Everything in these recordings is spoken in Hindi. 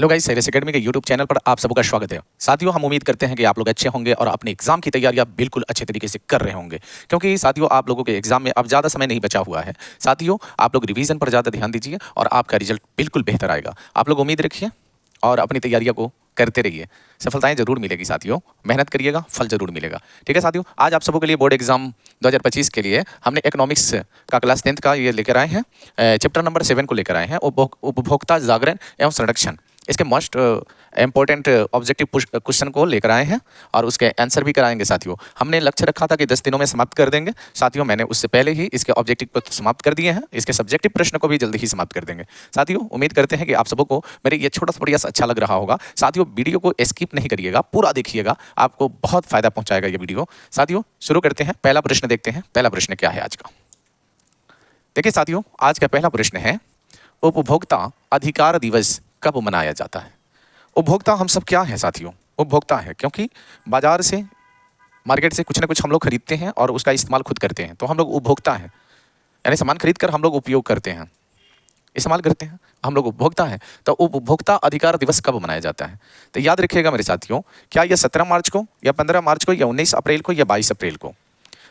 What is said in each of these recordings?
हेलो गाइस, साइरस एकेडमी के यूट्यूब चैनल पर आप सबका स्वागत है। साथियों, हम उम्मीद करते हैं कि आप लोग अच्छे होंगे और अपने एग्जाम की तैयारियां बिल्कुल अच्छे तरीके से कर रहे होंगे, क्योंकि साथियों आप लोगों के एग्जाम में अब ज़्यादा समय नहीं बचा हुआ है। साथियों, आप लोग रिवीजन पर ज़्यादा ध्यान दीजिए और आपका रिजल्ट बिल्कुल बेहतर आएगा। आप लोग उम्मीद रखिए और अपनी तैयारियों को करते रहिए। सफलताएं जरूर मिलेगी साथियों, मेहनत करिएगा, फल जरूर मिलेगा। ठीक है साथियों, आज आप सबों के लिए बोर्ड एग्जाम 2025 के लिए हमने इकोनॉमिक्स का क्लास 10th का ये लेकर आए हैं। चैप्टर नंबर 7 को लेकर आए हैं, उपभोक्ता जागरण एवं संरक्षण। इसके मोस्ट इंपॉर्टेंट ऑब्जेक्टिव क्वेश्चन को लेकर आए हैं और उसके आंसर भी कराएंगे। साथियों, हमने लक्ष्य रखा था कि 10 दिनों में समाप्त कर देंगे। साथियों, मैंने उससे पहले ही इसके ऑब्जेक्टिव को समाप्त कर दिए हैं। इसके सब्जेक्टिव प्रश्न को भी जल्दी ही समाप्त कर देंगे। साथियों, उम्मीद करते हैं कि आप सबों को मेरे ये छोटा सा प्रयास अच्छा लग रहा होगा। साथियों, वीडियो को स्किप नहीं करिएगा, पूरा देखिएगा, आपको बहुत फायदा पहुंचाएगा ये वीडियो। साथियों, शुरू करते हैं। पहला प्रश्न देखते हैं। पहला प्रश्न क्या है आज का। देखिए साथियों, आज का पहला प्रश्न है, उपभोक्ता अधिकार दिवस कब मनाया जाता है। उपभोक्ता हम सब क्या हैं साथियों? उपभोक्ता है क्योंकि बाजार से, मार्केट से कुछ ना कुछ हम लोग खरीदते हैं और उसका इस्तेमाल खुद करते हैं, तो हम लोग उपभोक्ता हैं। यानी सामान खरीद कर हम लोग उपयोग करते हैं, इस्तेमाल करते हैं, हम लोग उपभोक्ता हैं। तो उपभोक्ता अधिकार दिवस कब मनाया जाता है? तो याद रखिएगा मेरे साथियों, क्या यह 17 मार्च को या 15 मार्च को या 19 अप्रैल को या 22 अप्रैल को?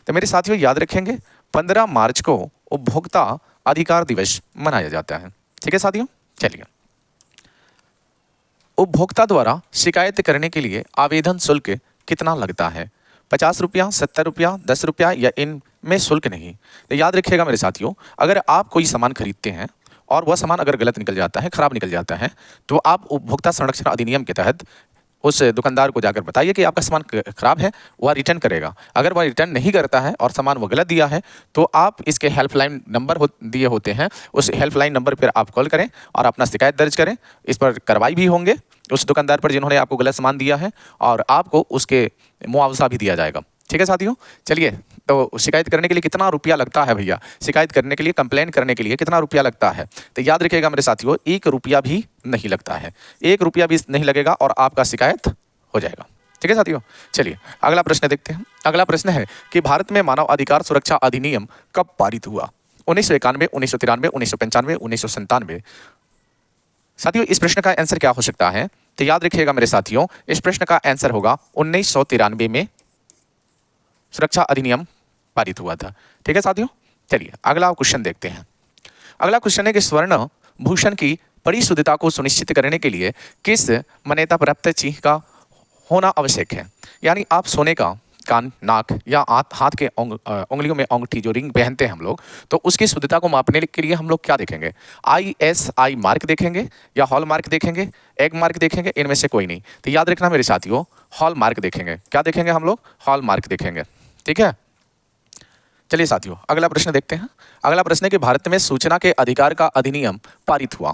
तो मेरे साथियों याद रखेंगे, 15 मार्च को उपभोक्ता अधिकार दिवस मनाया जाता है। ठीक है साथियों, चलिए। उपभोक्ता द्वारा शिकायत करने के लिए आवेदन शुल्क कितना लगता है? 50 रुपया, 70 रुपया, 10 रुपया या इनमें शुल्क नहीं? तो याद रखिएगा मेरे साथियों, अगर आप कोई सामान खरीदते हैं और वह सामान अगर गलत निकल जाता है, खराब निकल जाता है, तो आप उपभोक्ता संरक्षण अधिनियम के तहत उस दुकानदार को जाकर बताइए कि आपका सामान खराब है, वह रिटर्न करेगा। अगर वह रिटर्न नहीं करता है और सामान वो गलत दिया है, तो आप इसके हेल्पलाइन नंबर दिए होते हैं, उस हेल्पलाइन नंबर पर आप कॉल करें और अपना शिकायत दर्ज करें। इस पर कार्रवाई भी होंगे उस दुकानदार पर जिन्होंने आपको गलत सामान दिया है, और आपको उसके मुआवजा भी दिया जाएगा। ठीक है साथियों, चलिए। तो शिकायत करने के लिए कितना रुपया लगता है भैया? शिकायत करने के लिए, कंप्लेंट करने के लिए कितना रुपया लगता है? तो याद रखिएगा मेरे साथियों, 1 रुपया भी नहीं लगता है। 1 रुपया भी नहीं लगेगा और आपका शिकायत हो जाएगा। ठीक है साथियों, चलिए अगला प्रश्न देखते हैं। अगला प्रश्न है कि भारत में मानव अधिकार सुरक्षा अधिनियम कब पारित हुआ? 1991, 1993, 1995, 1997? साथियों, इस प्रश्न का आंसर क्या हो सकता है? तो याद रखिएगा मेरे साथियों, इस प्रश्न का आंसर होगा 1993 में सुरक्षा अधिनियम पारित हुआ था। ठीक है साथियों, चलिए अगला क्वेश्चन देखते हैं। अगला क्वेश्चन है कि स्वर्ण भूषण की परिशुद्धता को सुनिश्चित करने के लिए किस मान्यता प्राप्त चिन्ह का होना आवश्यक है? यानी आप सोने का कान, नाक या हाथ के उंगलियों में अंगूठी, जो रिंग पहनते हैं हम लोग, तो उसकी शुद्धता को मापने के लिए हम लोग क्या देखेंगे? ISI मार्क देखेंगे या हॉल मार्क देखेंगे, एग मार्क देखेंगे? इनमें से कोई नहीं। तो याद रखना मेरे साथियों, हॉल मार्क देखेंगे। क्या देखेंगे हम लोग? हॉल मार्क देखेंगे। ठीक है, चलिए साथियों अगला प्रश्न देखते हैं। अगला प्रश्न है कि भारत में सूचना के अधिकार का अधिनियम पारित हुआ।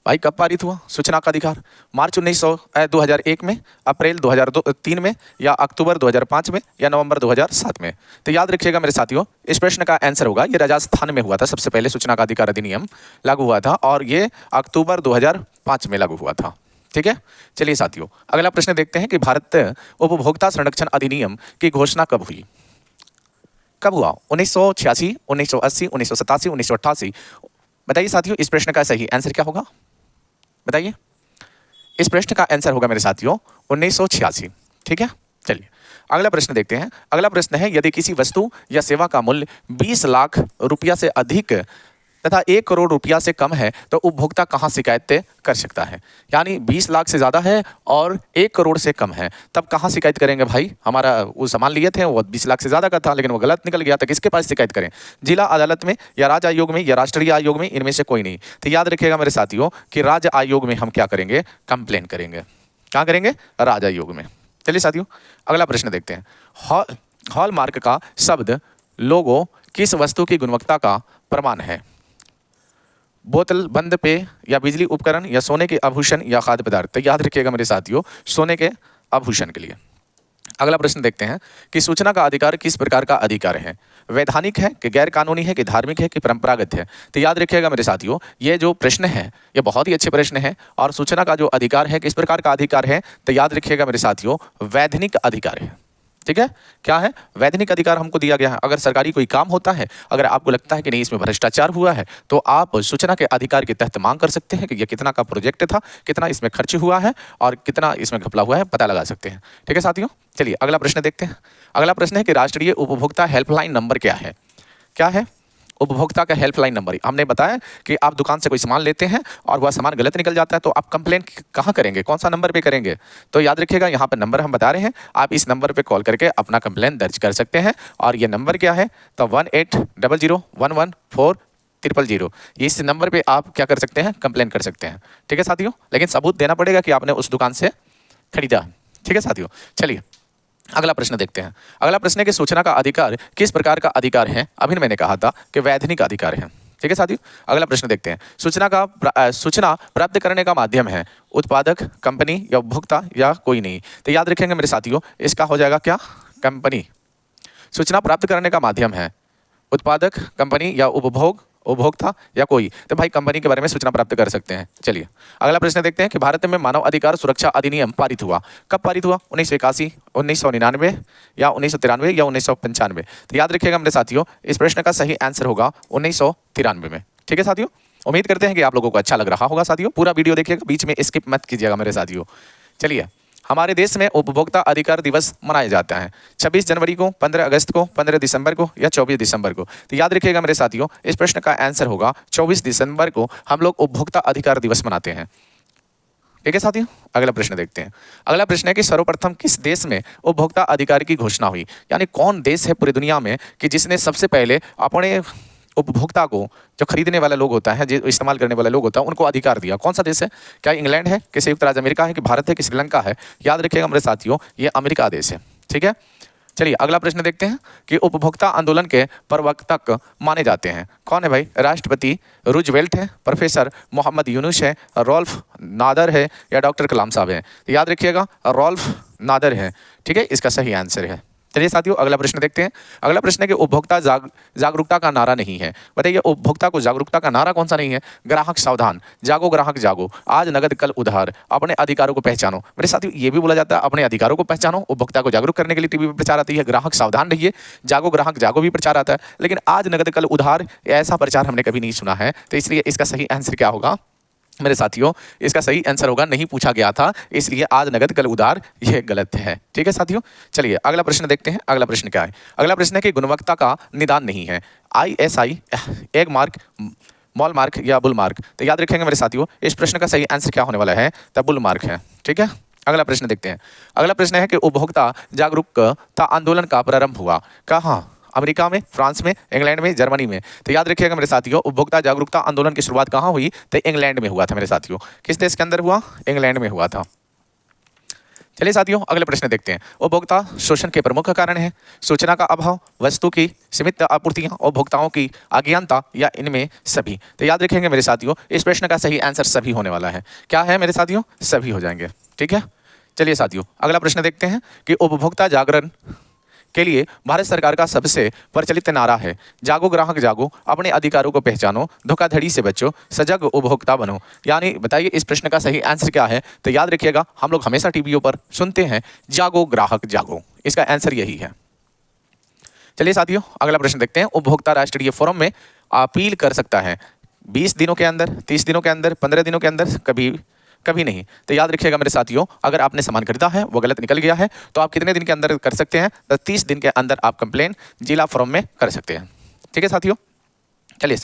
भाई कब पारित हुआ सूचना का अधिकार? मार्च 2001 में, अप्रैल 2003 में, या अक्टूबर 2005 में, या नवंबर 2007 में? तो याद रखिएगा मेरे साथियों, इस प्रश्न का आंसर होगा, ये राजस्थान में हुआ था। सबसे पहले सूचना का अधिकार अधिनियम लागू हुआ था और ये अक्टूबर 2005 में लागू हुआ था। ठीक है, चलिए साथियों अगला प्रश्न देखते हैं कि भारत उपभोक्ता संरक्षण अधिनियम की घोषणा कब हुई? कब हुआ? 1986, 1980, 1987, 1988? बताइए साथियों, इस प्रश्न का सही आंसर क्या होगा? बताइए। इस प्रश्न का आंसर होगा मेरे साथियों 1986। ठीक है, चलिए अगला प्रश्न देखते हैं। अगला प्रश्न है, यदि किसी वस्तु या सेवा का मूल्य 20 लाख रुपया से अधिक तथा 1 करोड़ रुपया से कम है, तो उपभोक्ता कहाँ शिकायत कर सकता है? यानी 20 लाख से ज़्यादा है और 1 करोड़ से कम है, तब कहाँ शिकायत करेंगे भाई? हमारा वो सामान लिए थे वो 20 लाख से ज़्यादा का था, लेकिन वो गलत निकल गया, तो किसके पास शिकायत करें? जिला अदालत में, या राज्य आयोग में, या राष्ट्रीय आयोग में? इनमें से कोई नहीं। तो याद रखिएगा मेरे साथियों कि राज्य आयोग में हम क्या करेंगे? कंप्लेन करेंगे। कहाँ करेंगे? राज्य आयोग में। चलिए साथियों अगला प्रश्न देखते हैं। हॉलमार्क का शब्द, लोगो किस वस्तु की गुणवत्ता का प्रमाण है? बोतल, बंद पेय, या बिजली उपकरण, या सोने के आभूषण, या खाद्य पदार्थ? तो याद रखिएगा मेरे साथियों, सोने के आभूषण के लिए। अगला प्रश्न देखते हैं कि सूचना का अधिकार किस प्रकार का अधिकार है? वैधानिक है कि गैर कानूनी है कि धार्मिक है कि परंपरागत है? तो याद रखिएगा मेरे साथियों, ये जो प्रश्न है ये बहुत ही अच्छे प्रश्न है। और सूचना का जो अधिकार है किस प्रकार का अधिकार है? तो याद रखिएगा मेरे साथियों, वैधानिक अधिकार है। ठीक है, क्या है, वैधानिक अधिकार हमको दिया गया है। अगर सरकारी कोई काम होता है, अगर आपको लगता है कि नहीं इसमें भ्रष्टाचार हुआ है, तो आप सूचना के अधिकार के तहत मांग कर सकते हैं कि ये कितना का प्रोजेक्ट था, कितना इसमें खर्च हुआ है और कितना इसमें घपला हुआ है, पता लगा सकते हैं। ठीक है साथियों, चलिए अगला प्रश्न देखते हैं। अगला प्रश्न है कि राष्ट्रीय उपभोक्ता हेल्पलाइन नंबर क्या है। क्या है, उपभोक्ता का हेल्पलाइन नंबर। हमने बताया कि आप दुकान से कोई सामान लेते हैं और वह सामान गलत निकल जाता है, तो आप कंप्लेन कहाँ करेंगे, कौन सा नंबर पे करेंगे। तो याद रखिएगा, यहाँ पर नंबर हम बता रहे हैं, आप इस नंबर पे कॉल करके अपना कंप्लेन दर्ज कर सकते हैं। और ये नंबर क्या है, तो 1800114000। इस नंबर पे आप क्या कर सकते हैं, कंप्लेन कर सकते हैं। ठीक है साथियों, लेकिन सबूत देना पड़ेगा कि आपने उस दुकान से खरीदा। ठीक है साथियों, चलिए अगला प्रश्न देखते हैं। अगला प्रश्न है कि सूचना का अधिकार किस प्रकार का अधिकार है। अभी मैंने कहा था कि वैधानिक अधिकार है। ठीक है साथियों, अगला प्रश्न देखते हैं। सूचना प्राप्त करने का माध्यम है उत्पादक, कंपनी या उपभोक्ता या कोई नहीं। तो याद रखेंगे मेरे साथियों, इसका हो जाएगा क्या, कंपनी। सूचना प्राप्त करने का माध्यम है उत्पादक, कंपनी या उपभोक्ता या कोई। तो भाई कंपनी के बारे में सूचना प्राप्त कर सकते हैं। चलिए अगला प्रश्न देखते हैं कि भारत में मानव अधिकार सुरक्षा अधिनियम पारित हुआ, कब पारित हुआ, 1981, 1999 या 1993 या 1995। तो याद रखिएगा मेरे साथियों, इस प्रश्न का सही आंसर होगा 1993 में। ठीक है साथियों, उम्मीद करते हैं कि आप लोगों को अच्छा लग रहा होगा। साथियों पूरा वीडियो देखिएगा, बीच में स्किप मत कीजिएगा मेरे साथियों। चलिए, हमारे देश में उपभोक्ता अधिकार दिवस मनाया जाता है 26 जनवरी को, 15 अगस्त को, 15 दिसंबर को या 24 दिसंबर को। तो याद रखिएगा मेरे साथियों, इस प्रश्न का आंसर होगा 24 दिसंबर को हम लोग उपभोक्ता अधिकार दिवस मनाते हैं। ठीक है साथियों, अगला प्रश्न देखते हैं। अगला प्रश्न है कि सर्वप्रथम किस देश में उपभोक्ता अधिकार की घोषणा हुई, यानी कौन देश है पूरी दुनिया में कि जिसने सबसे पहले अपने उपभोक्ता को, जो खरीदने वाले लोग होता है, जो इस्तेमाल करने वाले लोग होता है, उनको अधिकार दिया। कौन सा देश है, क्या इंग्लैंड है, कि संयुक्त राज्य अमेरिका है, कि भारत है, कि श्रीलंका है। याद रखिएगा मेरे साथियों, ये अमेरिका देश है। ठीक है, चलिए अगला प्रश्न देखते हैं कि उपभोक्ता आंदोलन के प्रवर्तक माने जाते हैं। कौन है भाई, राष्ट्रपति रूजवेल्ट है, प्रोफेसर मोहम्मद यूनुस है, रॉल्फ नादर है या डॉक्टर कलाम साहब हैं। तो याद रखिएगा रॉल्फ नादर है। ठीक है, इसका सही आंसर है। चलिए साथियों अगला प्रश्न देखते हैं। अगला प्रश्न है कि उपभोक्ता जागरूकता का नारा नहीं है। बताइए उपभोक्ता को जागरूकता का नारा कौन सा नहीं है। ग्राहक सावधान, जागो ग्राहक जागो, आज नगद कल उधार, अपने अधिकारों को पहचानो। मेरे साथियों ये भी बोला जाता है अपने अधिकारों को पहचानो। उपभोक्ता को जागरूक करने के लिए टीवी पर प्रचार आती है, ग्राहक सावधान रहिए, जागो ग्राहक जागो भी प्रचार आता है। लेकिन आज नगद कल उधार ऐसा प्रचार हमने कभी नहीं सुना है। तो इसलिए इसका सही आंसर क्या होगा मेरे साथियों, इसका सही आंसर होगा, नहीं पूछा गया था, इसलिए आज नगद कल उधार, यह गलत है। ठीक है साथियों, चलिए अगला प्रश्न देखते हैं। अगला प्रश्न क्या है, अगला प्रश्न है कि गुणवत्ता का निदान नहीं है। ISI, egg mark, mall mark या बुल मार्क। तो याद रखेंगे मेरे साथियों, इस प्रश्न का सही आंसर क्या होने वाला है, तो बुल मार्क है। ठीक है, अगला प्रश्न देखते हैं। अगला प्रश्न है कि उपभोक्ता जागरूकता आंदोलन का प्रारंभ हुआ कहाँ, अमेरिका में, फ्रांस में, इंग्लैंड में, जर्मनी में। तो याद रखिएगा मेरे साथियों, उपभोक्ता जागरूकता आंदोलन की शुरुआत कहाँ हुई, तो इंग्लैंड में हुआ था मेरे साथियों। किस देश के अंदर हुआ, इंग्लैंड में हुआ था। चलिए साथियों अगले प्रश्न देखते हैं। उपभोक्ता शोषण के प्रमुख कारण है सूचना का अभाव, वस्तु की सीमित आपूर्तियां, उपभोक्ताओं की अज्ञानता या इनमें सभी। तो याद रखेंगे मेरे साथियों, इस प्रश्न का सही आंसर सभी होने वाला है। क्या है मेरे साथियों, सभी हो जाएंगे। ठीक है, चलिए साथियों अगला प्रश्न देखते हैं कि उपभोक्ता जागरण के लिए भारत सरकार का सबसे प्रचलित नारा है जागो ग्राहक जागो, अपने अधिकारों को पहचानो, धोखाधड़ी से बचो, सजग उपभोक्ता बनो। यानी बताइए इस प्रश्न का सही आंसर क्या है। तो याद रखिएगा, हम लोग हमेशा टीवीओ पर सुनते हैं जागो ग्राहक जागो, इसका आंसर यही है। चलिए साथियों अगला प्रश्न देखते हैं। उपभोक्ता राष्ट्रीय फोरम में अपील कर सकता है 20 दिनों के अंदर, 30 दिनों के अंदर, 15 दिनों के अंदर, कभी नहीं। तो याद रखिएगा मेरे साथियों, अगर आपने सामान खरीदा है वो गलत निकल गया है तो आप कितने दिन के अंदर कर सकते हैं, तो 30 दिन के अंदर आप कंप्लेन जिला फोरम में कर सकते हैं। ठीक है साथियों, चलिए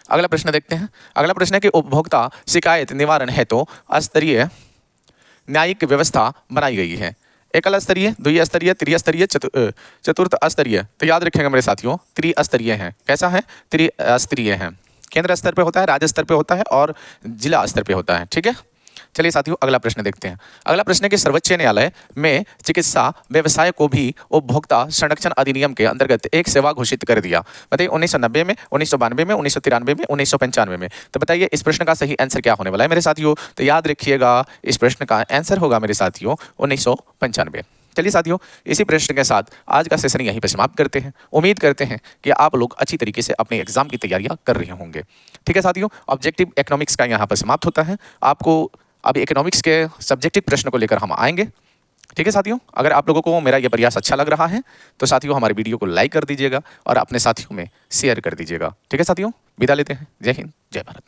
अगला प्रश्न देखते हैं। अगला प्रश्न है कि उपभोक्ता शिकायत निवारण हेतु स्तरीय न्यायिक व्यवस्था बनाई गई है। एकल स्तरीय, द्विस्तरीय, त्रिस्तरीय, चतुर्थ स्तरीय। तो याद रखेंगे मेरे साथियों, त्रिस्तरीय है। कैसा है, त्रिस्तरीय है। केंद्र स्तर पे होता है, राज्य स्तर पे होता है और जिला स्तर पे होता है। ठीक है, चलिए साथियों अगला प्रश्न देखते हैं। अगला प्रश्न है कि सर्वोच्च न्यायालय में चिकित्सा व्यवसाय को भी उपभोक्ता संरक्षण अधिनियम के अंतर्गत एक सेवा घोषित कर दिया। बताइए 1990 में, 1992 में, 1993 में, 1995 में। तो बताइए इस प्रश्न का सही आंसर क्या होने वाला है मेरे साथियों। तो याद रखिएगा इस प्रश्न का आंसर होगा मेरे साथियों 1995। चलिए साथियों इसी प्रश्न के साथ आज का सेशन यहीं पर समाप्त करते हैं। उम्मीद करते हैं कि आप लोग अच्छी तरीके से अपने एग्जाम की तैयारियां कर रहे होंगे। ठीक है साथियों, ऑब्जेक्टिव इकोनॉमिक्स का यहाँ पर समाप्त होता है। आपको अब इकोनॉमिक्स के सब्जेक्टिव प्रश्न को लेकर हम आएंगे। ठीक है साथियों, अगर आप लोगों को मेरा ये प्रयास अच्छा लग रहा है तो साथियों हमारे वीडियो को लाइक कर दीजिएगा और अपने साथियों में शेयर कर दीजिएगा। ठीक है साथियों, विदा लेते हैं। जय हिंद, जय भारत।